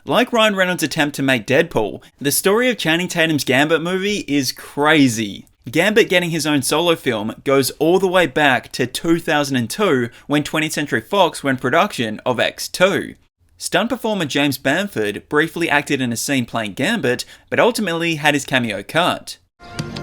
Like Ryan Reynolds' attempt to make Deadpool, the story of Channing Tatum's Gambit movie is crazy. Gambit getting his own solo film goes all the way back to 2002 when 20th Century Fox went production of X2. Stunt performer James Bamford briefly acted in a scene playing Gambit, but ultimately had his cameo cut.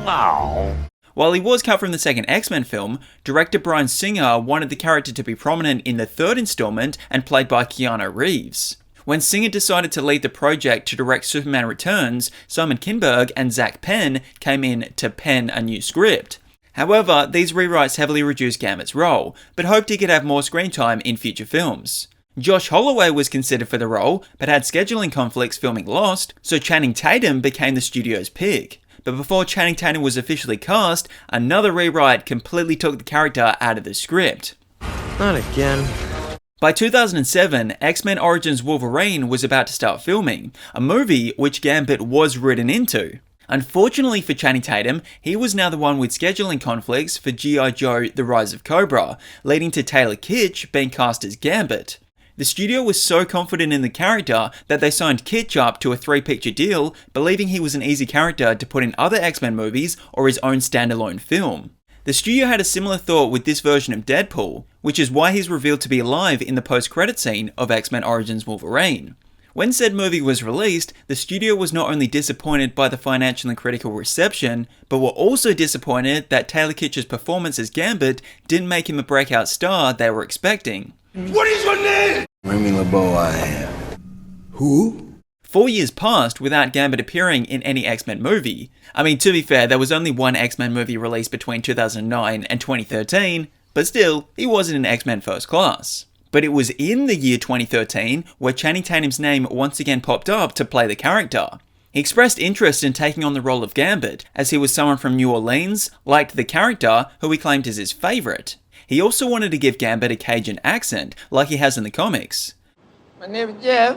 Wow. While he was cut from the second X-Men film, director Bryan Singer wanted the character to be prominent in the third installment and played by Keanu Reeves. When Singer decided to lead the project to direct Superman Returns, Simon Kinberg and Zach Penn came in to pen a new script. However, these rewrites heavily reduced Gambit's role, but hoped he could have more screen time in future films. Josh Holloway was considered for the role, but had scheduling conflicts filming Lost, so Channing Tatum became the studio's pick. But before Channing Tatum was officially cast, another rewrite completely took the character out of the script. Not again. By 2007, X-Men Origins Wolverine was about to start filming, a movie which Gambit was written into. Unfortunately for Channing Tatum, he was now the one with scheduling conflicts for G.I. Joe The Rise of Cobra, leading to Taylor Kitsch being cast as Gambit. The studio was so confident in the character that they signed Kitsch up to a 3-picture deal, believing he was an easy character to put in other X-Men movies or his own standalone film. The studio had a similar thought with this version of Deadpool, which is why he's revealed to be alive in the post-credit scene of X-Men Origins Wolverine. When said movie was released, the studio was not only disappointed by the financial and critical reception, but were also disappointed that Taylor Kitsch's performance as Gambit didn't make him a breakout star they were expecting. What is your name? Remy LeBeau, I am. Who? 4 years passed without Gambit appearing in any X-Men movie. I mean, to be fair, there was only one X-Men movie released between 2009 and 2013, but still, he wasn't in X-Men First Class. But it was in the year 2013 where Channing Tatum's name once again popped up to play the character. He expressed interest in taking on the role of Gambit, as he was someone from New Orleans, liked the character, who he claimed is his favourite. He also wanted to give Gambit a Cajun accent, like he has in the comics. My name is Jeff.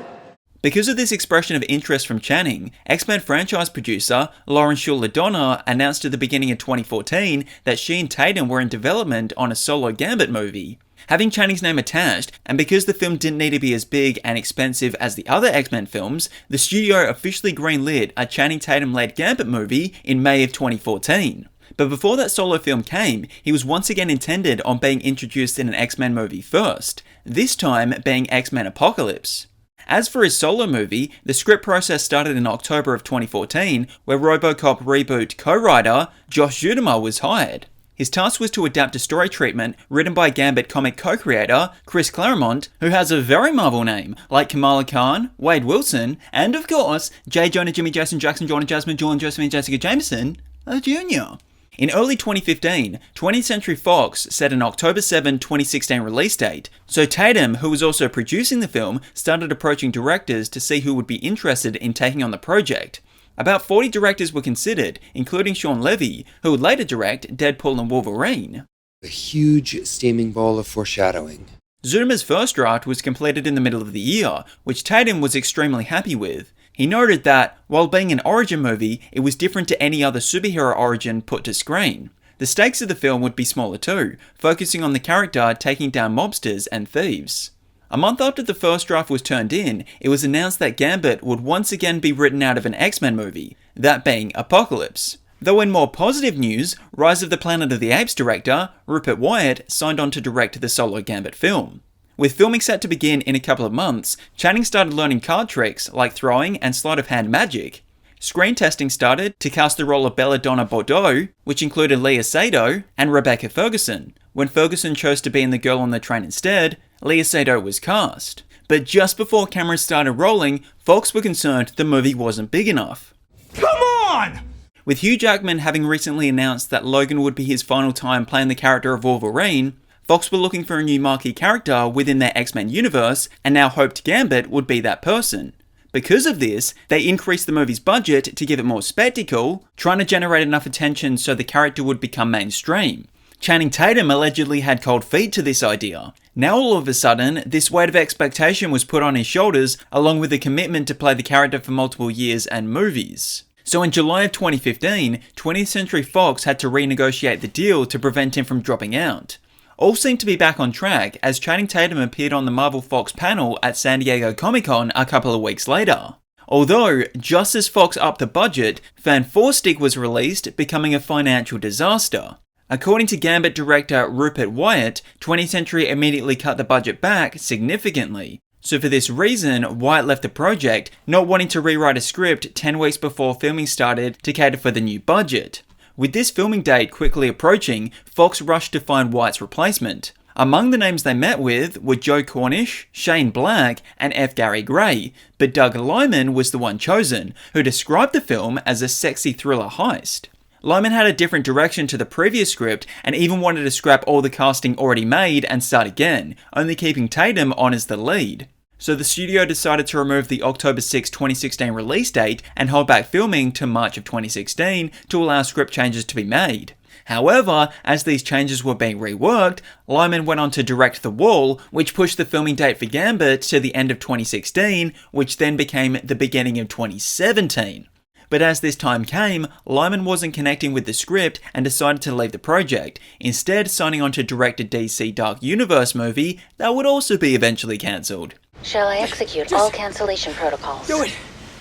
Because of this expression of interest from Channing, X-Men franchise producer Lauren Schuler-Donner announced at the beginning of 2014 that she and Tatum were in development on a solo Gambit movie. Having Channing's name attached, and because the film didn't need to be as big and expensive as the other X-Men films, the studio officially greenlit a Channing Tatum-led Gambit movie in May of 2014. But before that solo film came, he was once again intended on being introduced in an X-Men movie first, this time being X-Men Apocalypse. As for his solo movie, the script process started in October of 2014, where RoboCop reboot co-writer Josh Duhamel was hired. His task was to adapt a story treatment written by Gambit comic co-creator Chris Claremont, who has a very Marvel name, like Kamala Khan, Wade Wilson, and of course, J. Jonah, Jimmy, Jason, Jackson, Jordan, Jasmine, Jordan, Josephine, Jessica Jameson, Jr. In early 2015, 20th Century Fox set an October 7, 2016 release date, so Tatum, who was also producing the film, started approaching directors to see who would be interested in taking on the project. About 40 directors were considered, including Sean Levy, who would later direct Deadpool and Wolverine. A huge steaming ball of foreshadowing. Zuma's first draft was completed in the middle of the year, which Tatum was extremely happy with. He noted that, while being an origin movie, it was different to any other superhero origin put to screen. The stakes of the film would be smaller too, focusing on the character taking down mobsters and thieves. A month after the first draft was turned in, it was announced that Gambit would once again be written out of an X-Men movie, that being Apocalypse. Though in more positive news, Rise of the Planet of the Apes director, Rupert Wyatt, signed on to direct the solo Gambit film. With filming set to begin in a couple of months, Channing started learning card tricks like throwing and sleight of hand magic. Screen testing started to cast the role of Belladonna Bordeaux, which included Leah Sado and Rebecca Ferguson. When Ferguson chose to be in The Girl on the Train instead, Leah Sado was cast. But just before cameras started rolling, folks were concerned the movie wasn't big enough. Come on! With Hugh Jackman having recently announced that Logan would be his final time playing the character of Wolverine, Fox were looking for a new marquee character within their X-Men universe, and now hoped Gambit would be that person. Because of this, they increased the movie's budget to give it more spectacle, trying to generate enough attention so the character would become mainstream. Channing Tatum allegedly had cold feet to this idea. Now all of a sudden, this weight of expectation was put on his shoulders, along with the commitment to play the character for multiple years and movies. So in July of 2015, 20th Century Fox had to renegotiate the deal to prevent him from dropping out. All seemed to be back on track as Channing Tatum appeared on the Marvel Fox panel at San Diego Comic-Con a couple of weeks later. Although, just as Fox upped the budget, Fan 4 Stick was released, becoming a financial disaster. According to Gambit director Rupert Wyatt, 20th Century immediately cut the budget back significantly. So for this reason, Wyatt left the project, not wanting to rewrite a script 10 weeks before filming started to cater for the new budget. With this filming date quickly approaching, Fox rushed to find Wyatt's replacement. Among the names they met with were Joe Cornish, Shane Black, and F. Gary Gray, but Doug Liman was the one chosen, who described the film as a sexy thriller heist. Liman had a different direction to the previous script and even wanted to scrap all the casting already made and start again, only keeping Tatum on as the lead. So the studio decided to remove the October 6, 2016 release date and hold back filming to March of 2016 to allow script changes to be made. However, as these changes were being reworked, Liman went on to direct The Wall, which pushed the filming date for Gambit to the end of 2016, which then became the beginning of 2017. But as this time came, Liman wasn't connecting with the script and decided to leave the project, instead signing on to direct a DC Dark Universe movie that would also be eventually cancelled. Shall I execute all cancellation protocols? Do it!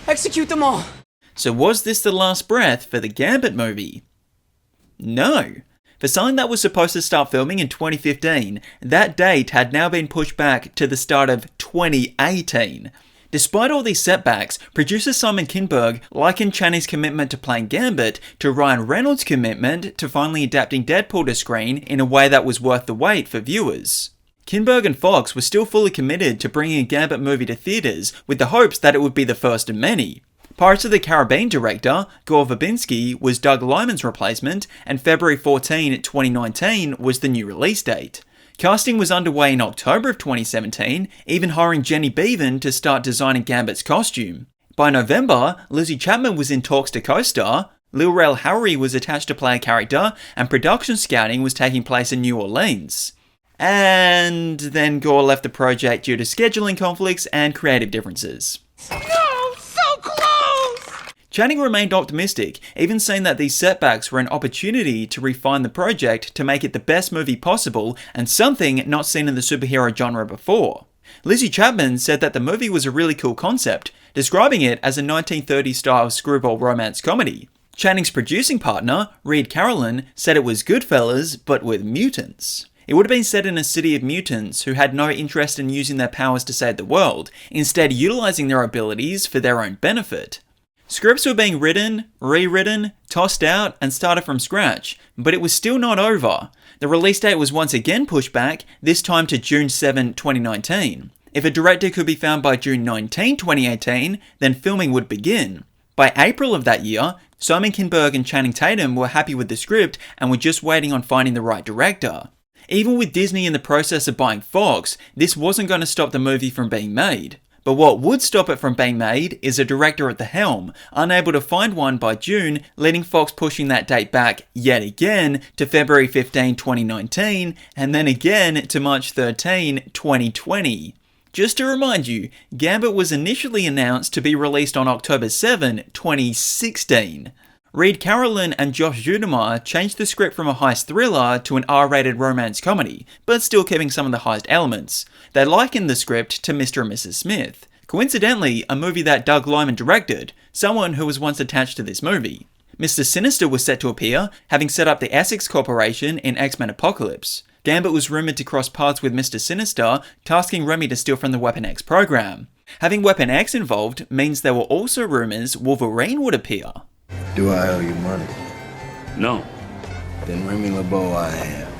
Execute them all! So was this the last breath for the Gambit movie? No. For something that was supposed to start filming in 2015, that date had now been pushed back to the start of 2018. Despite all these setbacks, producer Simon Kinberg likened Channing's commitment to playing Gambit to Ryan Reynolds' commitment to finally adapting Deadpool to screen in a way that was worth the wait for viewers. Kinberg and Fox were still fully committed to bringing a Gambit movie to theatres with the hopes that it would be the first of many. Pirates of the Caribbean director, Gore Verbinski, was Doug Liman's replacement, and February 14, 2019 was the new release date. Casting was underway in October of 2017, even hiring Jenny Beavan to start designing Gambit's costume. By November, Lizzie Chapman was in talks to co-star, Lil Rel Howery was attached to play a character, and production scouting was taking place in New Orleans. And then Gore left the project due to scheduling conflicts and creative differences. No, so close! Channing remained optimistic, even saying that these setbacks were an opportunity to refine the project to make it the best movie possible and something not seen in the superhero genre before. Lizzie Chapman said that the movie was a really cool concept, describing it as a 1930s-style screwball romance comedy. Channing's producing partner, Reed Carolyn, said it was Goodfellas, but with mutants. It would have been set in a city of mutants who had no interest in using their powers to save the world, instead utilising their abilities for their own benefit. Scripts were being written, rewritten, tossed out, and started from scratch, but it was still not over. The release date was once again pushed back, this time to June 7, 2019. If a director could be found by June 19, 2018, then filming would begin. By April of that year, Simon Kinberg and Channing Tatum were happy with the script and were just waiting on finding the right director. Even with Disney in the process of buying Fox, this wasn't going to stop the movie from being made. But what would stop it from being made is a director at the helm, unable to find one by June, leading Fox pushing that date back yet again to February 15, 2019, and then again to March 13, 2020. Just to remind you, Gambit was initially announced to be released on October 7, 2016. Reed Carolyn and Josh Judemeyer changed the script from a heist thriller to an R-rated romance comedy, but still keeping some of the heist elements. They likened the script to Mr. and Mrs. Smith, coincidentally a movie that Doug Liman directed, someone who was once attached to this movie. Mr. Sinister was set to appear, having set up the Essex Corporation in X-Men Apocalypse. Gambit was rumoured to cross paths with Mr. Sinister, tasking Remy to steal from the Weapon X program. Having Weapon X involved means there were also rumours Wolverine would appear. Do I owe you money? No. Then Remy LeBeau I am.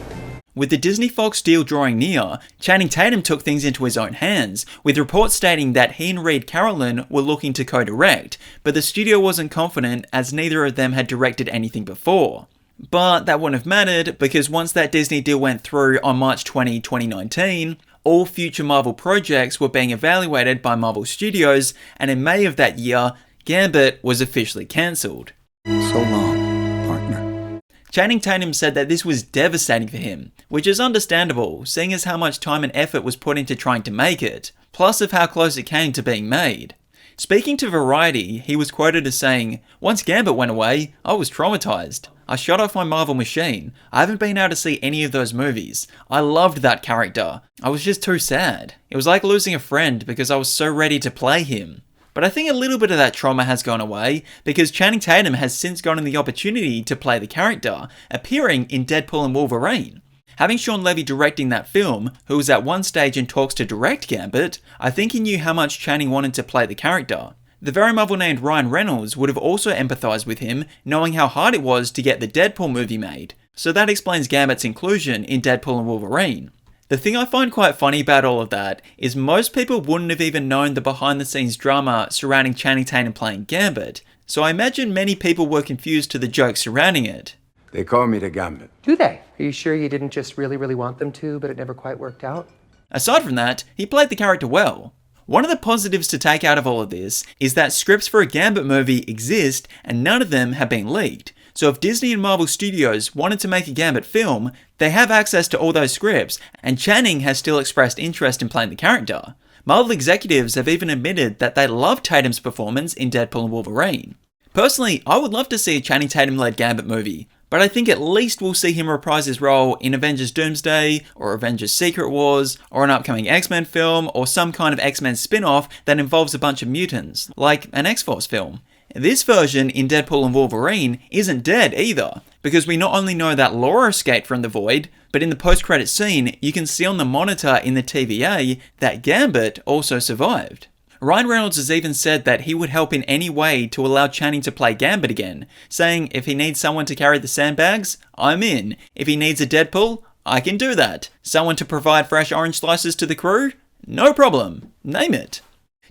With the Disney-Fox deal drawing near, Channing Tatum took things into his own hands, with reports stating that he and Reed Carolyn were looking to co-direct, but the studio wasn't confident as neither of them had directed anything before. But that wouldn't have mattered because once that Disney deal went through on March 20, 2019, all future Marvel projects were being evaluated by Marvel Studios, and in May of that year, Gambit was officially cancelled. So long, partner. Channing Tatum said that this was devastating for him, which is understandable, seeing as how much time and effort was put into trying to make it, plus of how close it came to being made. Speaking to Variety, he was quoted as saying, "Once Gambit went away, I was traumatized. I shut off my Marvel machine. I haven't been able to see any of those movies. I loved that character. I was just too sad. It was like losing a friend because I was so ready to play him. But I think a little bit of that trauma has gone away because Channing Tatum has since gotten the opportunity to play the character, appearing in Deadpool and Wolverine. Having Sean Levy directing that film, who was at one stage in talks to direct Gambit, I think he knew how much Channing wanted to play the character. The very Marvel named Ryan Reynolds would have also empathised with him, knowing how hard it was to get the Deadpool movie made. So that explains Gambit's inclusion in Deadpool and Wolverine. The thing I find quite funny about all of that is most people wouldn't have even known the behind the scenes drama surrounding Channing Tatum playing Gambit, so I imagine many people were confused to the jokes surrounding it. They call me the Gambit. Do they? Are you sure you didn't just really want them to, but it never quite worked out? Aside from that, he played the character well. One of the positives to take out of all of this is that scripts for a Gambit movie exist and none of them have been leaked. So if Disney and Marvel Studios wanted to make a Gambit film, they have access to all those scripts, and Channing has still expressed interest in playing the character. Marvel executives have even admitted that they love Tatum's performance in Deadpool and Wolverine. Personally, I would love to see a Channing Tatum-led Gambit movie, but I think at least we'll see him reprise his role in Avengers Doomsday, or Avengers Secret Wars, or an upcoming X-Men film, or some kind of X-Men spin-off that involves a bunch of mutants, like an X-Force film. This version in Deadpool and Wolverine isn't dead either, because we not only know that Laura escaped from the Void, but in the post-credit scene, you can see on the monitor in the TVA that Gambit also survived. Ryan Reynolds has even said that he would help in any way to allow Channing to play Gambit again, saying if he needs someone to carry the sandbags, I'm in. If he needs a Deadpool, I can do that. Someone to provide fresh orange slices to the crew? No problem. Name it.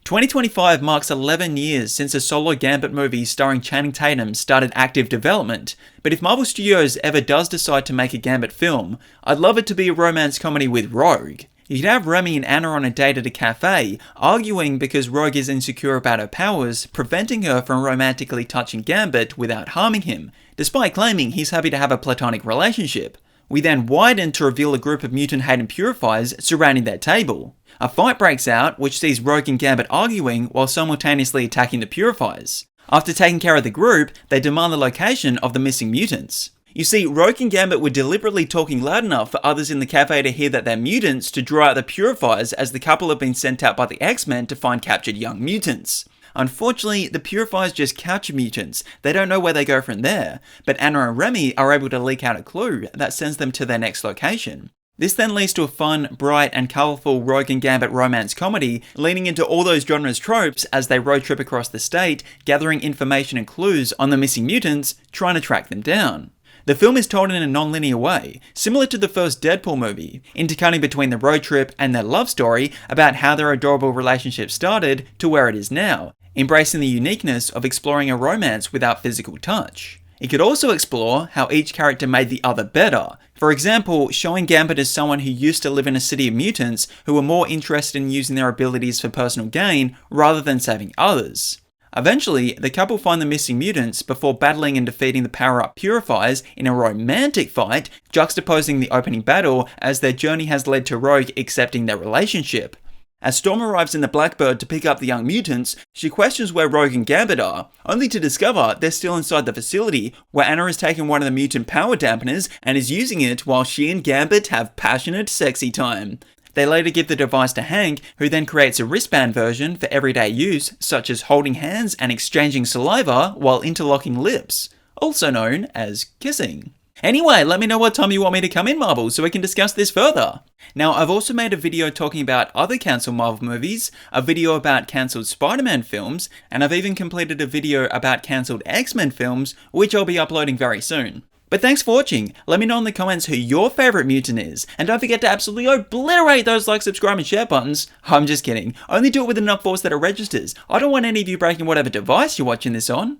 2025 marks 11 years since a solo Gambit movie starring Channing Tatum started active development, but if Marvel Studios ever does decide to make a Gambit film, I'd love it to be a romance comedy with Rogue. You could have Remy and Anna on a date at a cafe, arguing because Rogue is insecure about her powers, preventing her from romantically touching Gambit without harming him, despite claiming he's happy to have a platonic relationship. We then widen to reveal a group of mutant-hating purifiers surrounding their table. A fight breaks out, which sees Rogue and Gambit arguing while simultaneously attacking the purifiers. After taking care of the group, they demand the location of the missing mutants. You see, Rogue and Gambit were deliberately talking loud enough for others in the cafe to hear that they're mutants to draw out the purifiers, as the couple have been sent out by the X-Men to find captured young mutants. Unfortunately, the purifiers just capture mutants. They don't know where they go from there, but Anna and Remy are able to leak out a clue that sends them to their next location. This then leads to a fun, bright, and colourful Rogue and Gambit romance comedy, leaning into all those genres tropes as they road trip across the state, gathering information and clues on the missing mutants, trying to track them down. The film is told in a non-linear way, similar to the first Deadpool movie, intercutting between the road trip and their love story about how their adorable relationship started to where it is now, embracing the uniqueness of exploring a romance without physical touch. It could also explore how each character made the other better. For example, showing Gambit as someone who used to live in a city of mutants who were more interested in using their abilities for personal gain rather than saving others. Eventually, the couple find the missing mutants before battling and defeating the power-up purifiers in a romantic fight, juxtaposing the opening battle as their journey has led to Rogue accepting their relationship. As Storm arrives in the Blackbird to pick up the young mutants, she questions where Rogue and Gambit are, only to discover they're still inside the facility, where Anna has taken one of the mutant power dampeners and is using it while she and Gambit have passionate sexy time. They later give the device to Hank, who then creates a wristband version for everyday use, such as holding hands and exchanging saliva while interlocking lips, also known as kissing. Anyway, let me know what time you want me to come in, Marvel, so we can discuss this further. Now, I've also made a video talking about other cancelled Marvel movies, a video about cancelled Spider-Man films, and I've even completed a video about cancelled X-Men films, which I'll be uploading very soon. But thanks for watching. Let me know in the comments who your favourite mutant is, and don't forget to absolutely obliterate those like, subscribe and share buttons. I'm just kidding. Only do it with enough force that it registers. I don't want any of you breaking whatever device you're watching this on.